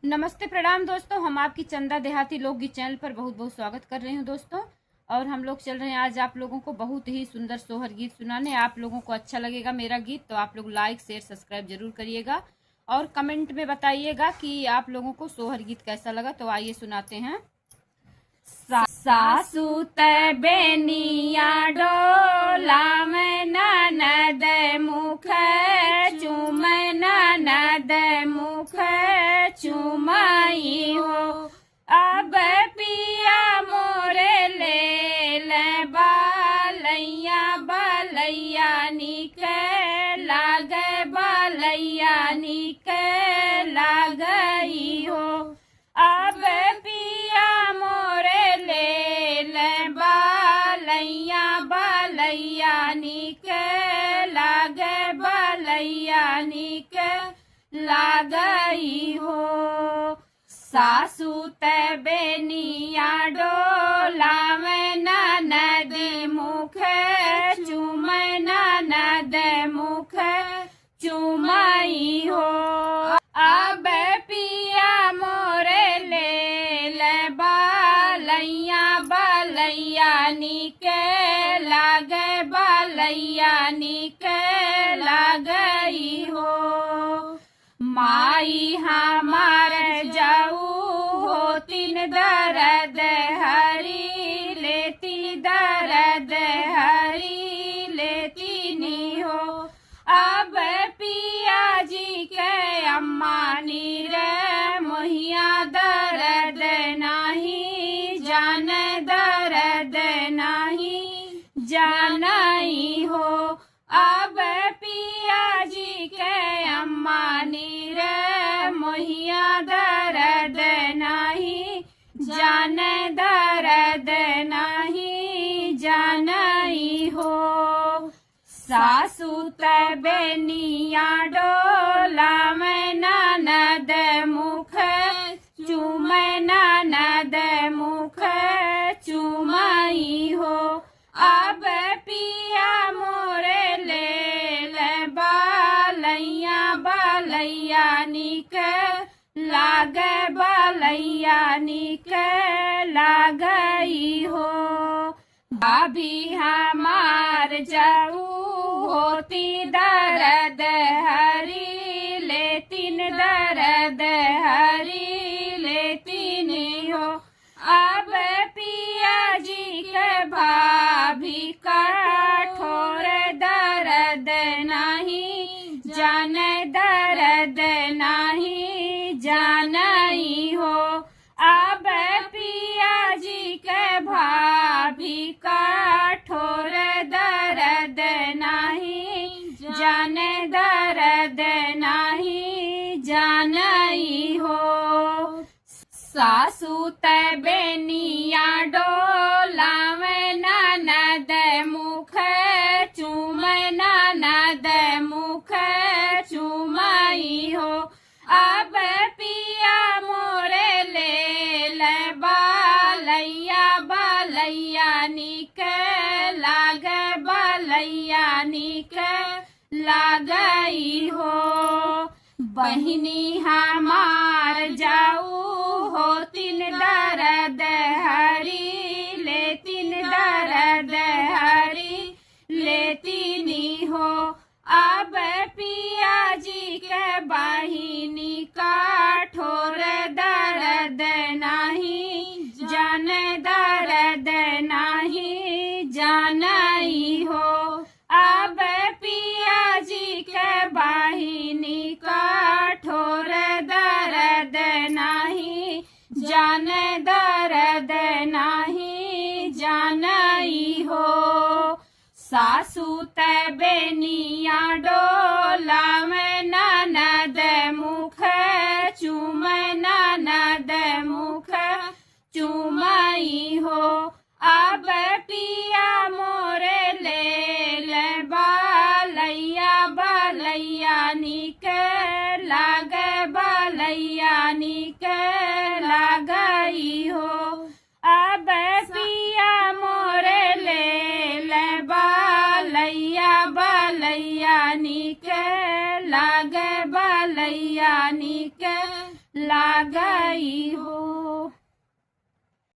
नमस्ते प्रणाम दोस्तों। हम आपकी चंदा देहाती लोकगीत चैनल पर बहुत बहुत स्वागत कर रहे हैं दोस्तों। और हम लोग चल रहे हैं आज आप लोगों को बहुत ही सुंदर सोहर गीत सुनाने। आप लोगों को अच्छा लगेगा मेरा गीत तो आप लोग लाइक शेयर सब्सक्राइब जरूर करिएगा और कमेंट में बताइएगा कि आप लोगों को सोहर गीत कैसा लगा। तो आइए सुनाते हैं। सासू बेनिया डोला में ननद मुख चूम ननद मुख चुमाई हो। अब पिया मोरे ले बालैया बालैया निक लागे बालैया निक लागई हो। अब पिया मोरे ले बालैया बालैया निक लागे बालैया निक लागई हो। सासू बेनिया डोला में ननद मुख चूम ननद मुख चुमाई हो। अब पिया मोरे ले बालैया बालैया निक लागे बालैया निक लागई हो। माई हमार जाऊ होतिन दर्द हरी लेती दर्द हरी लेती नी हो। अब पिया जी के अम्मा नीर मोहिया दर्द नाही जान दर्द नाही जानई हो। अब पिया जी के अम्मा नीर मोहिया दर्द नाही जान दर्द नाही जानई हो। सासू बेनिया डोला में ननद मुख चूम ननद मुख चुमाई हो। अब पिया मोरे ले बालैया बालैया निक लागे बालैया निक लागई हो। भाभी हमार जाऊ होती दर्द हरी लेतिन दर्द हरी लेतिन हो। अब पिया जी के भाभी कठोर दर्द नहीं जान दर्द नहीं जानई हो। अब पिया जी के भाभी कठोर दर्द नहीं जान दर्द नहीं जानई हो। सासू बेनिया डोला में ननद मुख चूम ननद मुख चुमाई हो। अब पिया मोरे ले बालैया बालैया निक लागे बालैया निक लागई हो। बहिनी हमार जाऊ होतिन दर्द हरी लेतिन दर्द हरी लेतिनी हो। अब पिया जी के बहिनी कठोर दर्द नहीं जान दर्द नहीं जानई हो। अब पिया जी के बहिनी कठोर दर्द नहीं जान दर्द नहीं जानई हो। सासू बेनिया डोला में ननद मुख चूम ननद मुख चुमाई हो। अब पिया मोरे ले बालैया बालैया निक लागे बालैया निक लागई हो। अब पिया मोरे ले बालैया बालैया निक लागे बालैया निक लागई हो।